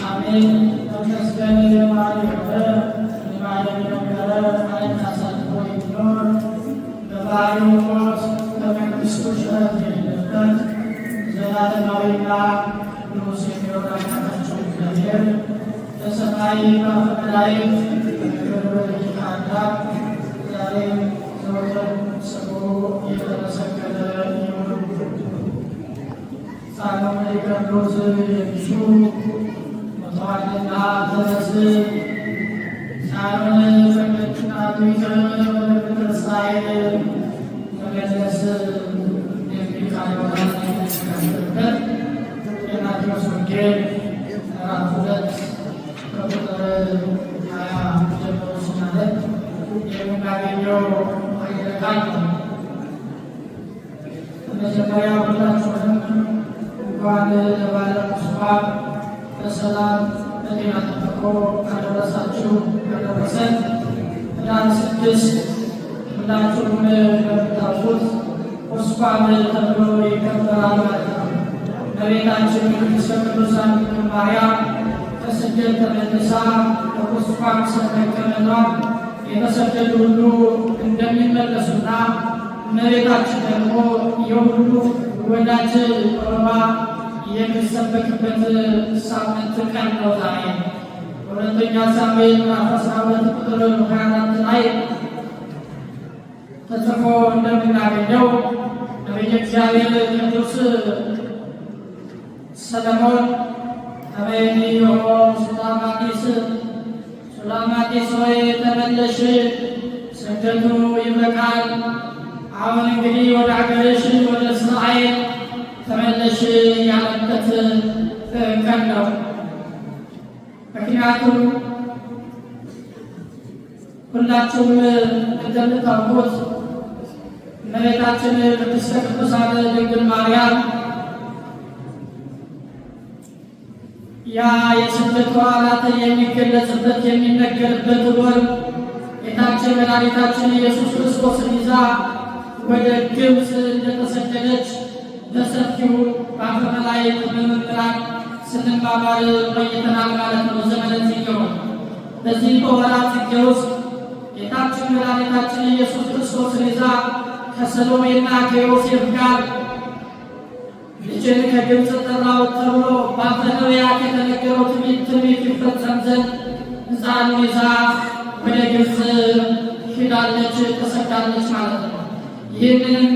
አሜን። ተመስገን የማይሆነ የማይነገረ አይናሳልፎ የሚኖር በባህሪው ሞት በመንግሥቱ ሽረት የሌለበት ዘላለማዊና ንጉሥ የሚሆን አምላካችን እግዚአብሔር በሰማይ በመላእክት በምድር በደቂቀ ዛሬም ዘወትርም ስሙ የተመሰገነ ይሁን። ሕፃኑን ሊገድሉት የሚሹ ሞተዋልና ተነስ፣ ሕፃኑን በደጅና ይዘህ ወደ ምድረ እስራኤል ተመለስ የሚል ቃል የተነገረበት የማቴዎስ ወንጌል ምዕራፍ 2 ከቁጥር 20 ጀምሮ ስናነብ የምናገኘው ኃይለ ቃል ነው። በመጀመሪያ ሁላችሁንም እንኳን ለበዓለ ቁስቋም በሰላም በጤና ጠብቆ አደረሳችሁ አደረሰን። ኅዳር 6 ሁላችሁም እንደምታውቁት ቁስቋም ተብሎ ይከበራል ማለት ነው። እመቤታችን ቅድስተ ቅዱሳን ድንግል ማርያም ከስደት ተመልሳ በቁስቋም ስለመቀመጧ የተሰደዱ ሁሉ እንደሚመለሱና እመቤታችን ደግሞ የሁሉ ወዳጅ ሮማ የሚሰበክበት ሳምንት ቀን ነው ዛሬ። በሁለተኛ ሳሙኤል ምዕራፍ 12 ቁጥር 24 ላይ ተጽፎ እንደምናገኘው ነቢየ እግዚአብሔር ቅዱስ ሰለሞን አበይኒ ሆ ሱላማጢስ ሆይ ተመለሽ፣ ስደቱ ይበቃል። አሁን እንግዲህ ወደ ሀገርሽ ወደ እስራኤል ተመለሽ ያለበት ቀን ነው። ምክንያቱም ሁላችሁም እንደምታውቁት እመቤታችን ቅድስተ ቅዱሳን ድንግል ማርያም ያ የስደቷ ዓላት የሚገለጽበት የሚነገርበት ወር ጌታችን መድኃኒታችን ኢየሱስ ክርስቶስን ይዛ ወደ ግብፅ እንደተሰደደች በሰፊው በአፈ መላእክት በመምህራን ስንማማር ቆይተናል ማለት ነው። ዘመነ ጽጌው በዚህ በወራት ጽጌ ውስጥ ጌታችን መድኃኒታችን ኢየሱስ ክርስቶስን ይዛ ከሰሎሜና ከዮሴፍ ጋር ልጅን ከግብፅ ጠራሁት ተብሎ በአፈ ነቢያት የተነገረው ትንቢት ይፈጸም ዘንድ ሕፃኑን ይዛ ወደ ግብፅ ሄዳለች፣ ተሰዳለች ማለት ነው። ይህንንም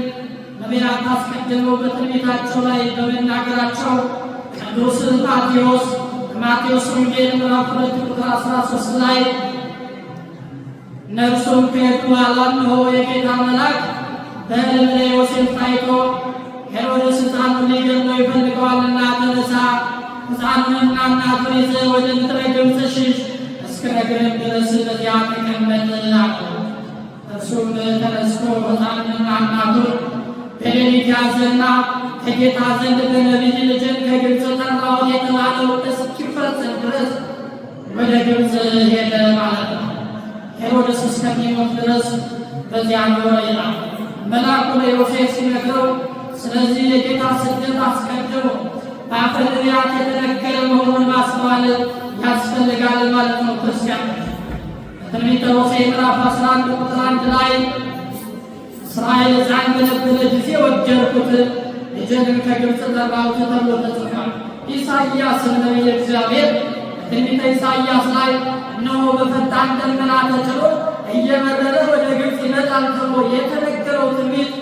ነቢያት አስቀድመው በትንቢታቸው ላይ በመናገራቸው ቅዱስ ማቴዎስ ወንጌል ምዕራፍ 2 ቁጥር 13 ላይ ነፍሱም ከሄዱ በኋላ እነሆ የጌታ መልአክ በሕልም ለዮሴፍ ታይቶ ሄሮድስ ሕፃኑን ሊገድለው ይፈልገዋልና ተነሳ፣ ሕፃኑንና እናቱን ይዘህ ወደ ምድረ ግብፅ ሽሽ፣ እስክነግርህ ድረስ በዚያ ተቀመጥ አለው። እርሱም ተነስቶ ሕፃኑንና እናቱን በሌሊት ያዘና ከጌታ ዘንድ በነቢይ ልጅን ከግብፅ ጠራሁት የተባለው እስኪፈጸም ድረስ ወደ ግብፅ ሄደ ማለት ነው። ሄሮድስ እስከሚሞት ድረስ በዚያ ኖረ ይላል። መልአኩ ለዮሴፍ ሲነግረው ስለዚህ የጌታ ስደት አስቀድሞ በአፈ ነቢያት የተነገረ መሆኑን ማስተዋል ያስፈልጋል ማለት ነው። ክርስቲያኖች በትንቢተ ሆሴዕ ምዕራፍ 11 ቁጥር 1 ላይ እስራኤል ሕፃን በነበረ ጊዜ ወጀርኩት፣ ልጄንም ከግብፅ ጠራሁት ተብሎ ተጽፏል። ኢሳይያስ ነቢየ እግዚአብሔር በትንቢተ ኢሳይያስ ላይ እነሆ በፈጣን ደመና ተጭኖ እየበረረ ወደ ግብፅ ይመጣል ተብሎ የተነገረው ትንቢት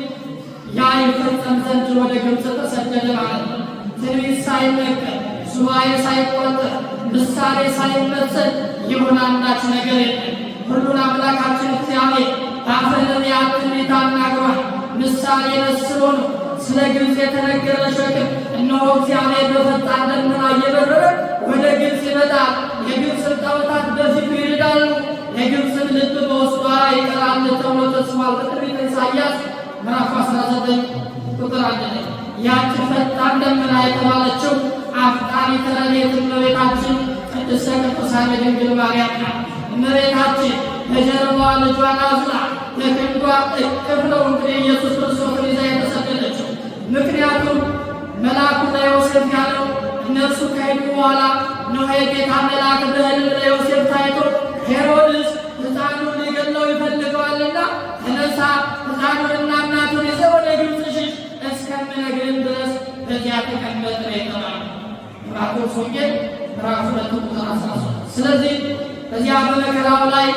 ያ ይፈጸም ዘንድ ወደ ግብፅ ተሰደደ ማለት ነው። ትንቢት ሳይነገር ሱባኤ ሳይቆጠር ምሳሌ ሳይመሰል የሆነ አንዳች ነገር የለም። ሁሉን አምላካችን እግዚአብሔር በአፈ ነቢያት ትንቢት አናግሯል። ምሳሌ መስሎ ነው ስለ ግብፅ የተነገረ ሸክም። እነሆ እግዚአብሔር በፈጣን ደመና እየበረረ ወደ ግብፅ ይመጣል። የግብፅን ጣዖታት በፊቱ ይርዳሉ፣ የግብፅን ልብ በውስጧ ይቀራል ተብሎ ተጽፏል በትንቢተ ኢሳይያስ ምዕራፍ 19 ቁጥር 1 ላይ ያቺ ፈጣን ደመና የተባለችው አፍቃሪተ ረድኤት እመቤታችን ቅድስተ ቅዱሳን ድንግል ማርያም ናት። እመቤታችን በጀርባዋ ልጇን አዝላ በክንዷ እቅፍ ነው እንግዲህ ኢየሱስ ክርስቶስን ይዛ የተሰደደችው። ምክንያቱም መልአኩ ለዮሴፍ ያለው እነርሱ ከሄዱ በኋላ እነሆ የጌታ መልአክ በሕልም ለዮሴፍ ታይቶ ሄሮድስ ሕፃኑን ሊገድለው ይፈልገዋልና ተነሳ፣ ሕፃኑንና እናቱን ይዘህ ወደ ግብፅ ሽሽ፣ እስከምነግርህም ድረስ በዚያ ተቀመጥ ነው የተባለው። ማቴዎስ ወንጌል ምዕራፍ 2 ቁጥር 13። ስለዚህ በዚያ በመከራው ላይ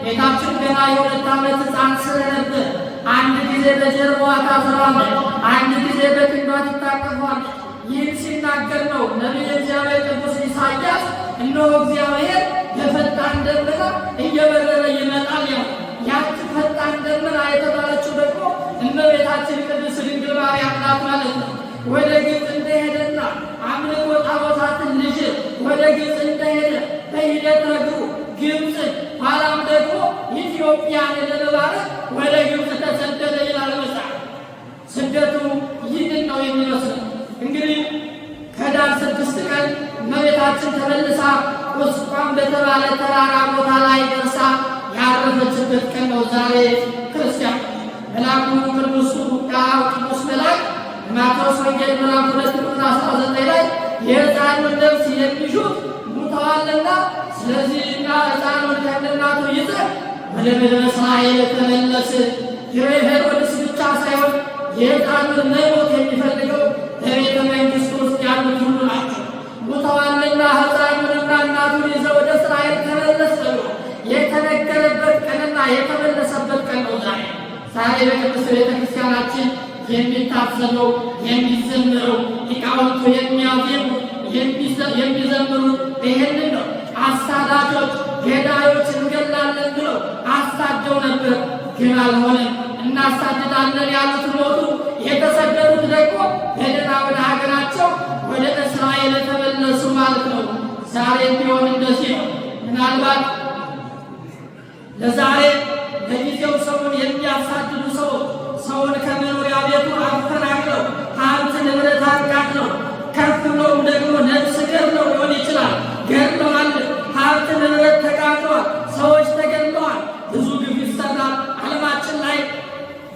ጌታችን ገና የ2 ዓመት ሕፃን ስለነበር አንድ ጊዜ በጀርባዋ ታስራለች፣ አንድ ጊዜ በክንዷ ትታቀፋለች። ይህን ሲናገር ነው ነቢየ እግዚአብሔር ቅዱስ ኢሳይያስ እነሆ እግዚአብሔር በፈጣን ደመና እየበረረ ይመጣል ያው። ያች ፈጣን ደመና የተባለችው ደግሞ እመቤታችን ቅድስት ድንግል ማርያም ናት ማለት ነው። ወደ ግብፅ እንደሄደና አምልኮ ጣዖታትን ልጅ ወደ ግብፅ እንደሄደ በሂደት ነግሩ ግብፅን ኋላም ደግሞ ኢትዮጵያን ለመባረክ ወደ ግብፅ ተሰደደ ይላል መጽሐፍ። ስደቱ ይህንን ነው የሚመስለው። እንግዲህ ከዳር 6 ቀን እመቤታችን ተመልሳ ቁስቋም በተባለ ተራራ ቦታ ላይ ደርሳ ያረፈችበት ቀን ነው ዛሬ ክርስቲያን። መልአኩ ቅዱስ መልአክ ማቴዎስ ወንጌል ምዕራፍ 2 ቁጥር 19 ላይ የሕፃኑን ነፍስ የሚሹት ሙተዋልና ስለዚህ እና ሕፃኑን ከእናቱ ይዘህ ወደ ምድረ እስራኤል ተመለስ። ሄሮድስ ብቻ ሳይሆን የሕፃኑን መሞት የሚፈልገው በቤተ መንግሥቱ ውስጥ ያሉት ሁሉ ናቸው። ሙተዋልና ሕፃኑንና እናቱን ይዘህ ወደ እስራኤል ተመለስ ተብሎ የተነገረበት ቀንና የተመለሰበት ቀን ነው ዛሬ። ዛሬ በቅድስት ቤተ ክርስቲያናችን የሚታሰበው የሚዘምረው ሊቃውንቱ የሚዘምሩት ይህንን ነው። አሳዳጆች ገዳዮች እንገላለን ብለው አሳደው ነበር፣ ግን አልሆነም። እናሳድዳለን ያሉት ሞቱ፣ የተሰደዱት ደግሞ በደህና ወደ ሀገራቸው ወደ እስራኤል ተመለሱ ማለት ነው። ዛሬ ቢሆን እንደዚህ ነው። ምናልባት ለዛሬ ለጊዜው ሰውን የሚያሳድዱ ሰዎች ሰውን ከመኖሪያ ቤቱ አፈናቅለው ሀብት ንብረት አቃጥለው ከፍ ብለውም ደግሞ ነፍስ ገድለው ሊሆን ይችላል። ገድለዋል፣ ሀብት ንብረት ተቃጥሏል፣ ሰዎች ተገድለዋል። ብዙ ግፍ ይሰራል። ዓለማችን ላይ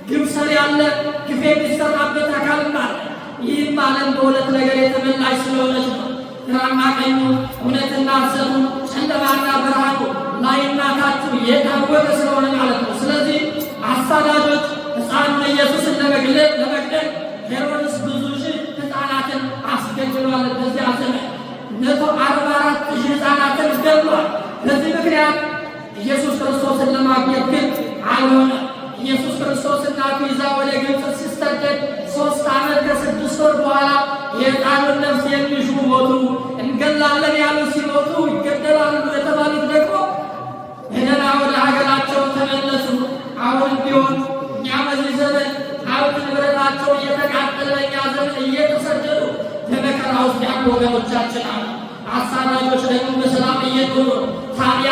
ግፍ ሰሪ ያለ ግፍ የሚሰራበት አካልም አለ። ይህም ዓለም በሁለት ነገር የተመላሽ ስለሆነች ነው። ግራና ቀኙ፣ እውነትና ሐሰቱ፣ ጨለማና ብርሃኑ ላይና ታቹ የታወቀ ስለሆነ ማለት ነው። ስለዚህ አሳዳጆች ሕፃኑን ኢየሱስን ለመግደል ሄሮድስ ብዙ ሺህ ሕፃናትን አስገድሏል። በዚያ ዘመን 144,000 ሕፃናትን ገድሏል። በዚህ ምክንያት ኢየሱስ ክርስቶስን ለማግኘት ግን አልሆነ። ኢየሱስ ክርስቶስ እናቱ ይዛ ወደ ግብፅ ሲሰደድ 3 ዓመት ከ6 ወር በኋላ የሕፃኑን ነፍስ የሚሹ ሞቱ። እንገላለን ያሉት ሲሞቱ ይገደላሉ የተባሉት ደግሞ በደህና ወደ ሀገራቸው ተመለሱ። አሁን ቢሆን እኛ በዚህ ዘመን ሀብት ንብረታቸው እየተቃጠለ እኛ ዘመን እየተሰደዱ በመከራ ውስጥ ያሉ ወገኖቻችን አሉ። አሳዳጆች ደግሞ በሰላም እየኖሩ ታዲያ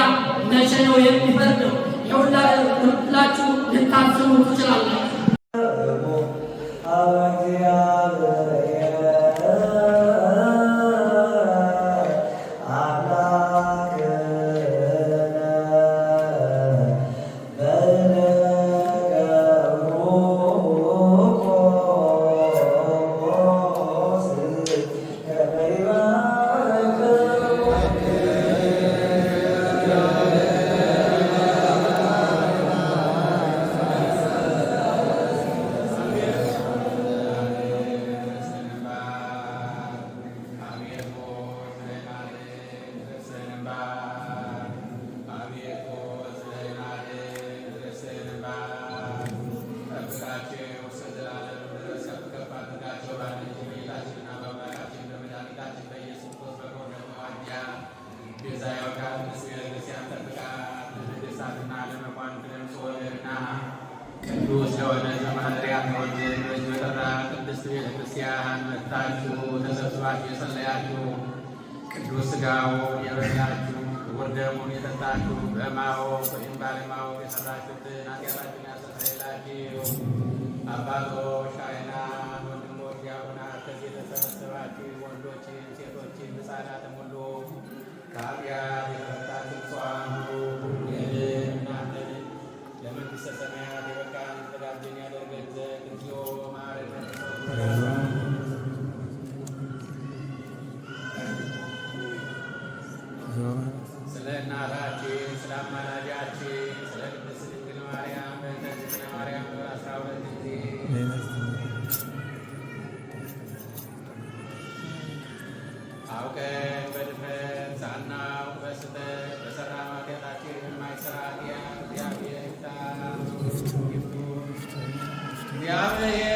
መቼ ነው የሚፈርደው? የሁላችሁ ልታስቡ ትችላላችሁ። ቅዱስ የሆነ ዘማንሪያ ተወልድ በተራ ቅድስት ቤተ ክርስቲያን መጥታችሁ ተሰብስባችሁ የጸለያችሁ ቅዱስ ሥጋውን የበላችሁ ክቡር ደሙን የጠጣችሁ በማወቅ ወይም ባለማወቅ የሰራችሁትን ኃጢአታችሁን ያስተሰርይላችሁ። አባቶች፣ ካህናት፣ ወንድሞች፣ ዲያቆናት ከዚህ የተሰበሰባችሁ ወንዶችን፣ ሴቶችን፣ ሕፃናትም ሁሉ ከኃጢአት የተፈታችሁ ጽዋን ሁሉ እናንተን ለመንግሥተ ሰማያት የበቃን የተዘጋጀን ያደርገን ዘንድ እግዚኦ መሐረነ ክርስቶስ እግዚአብሔር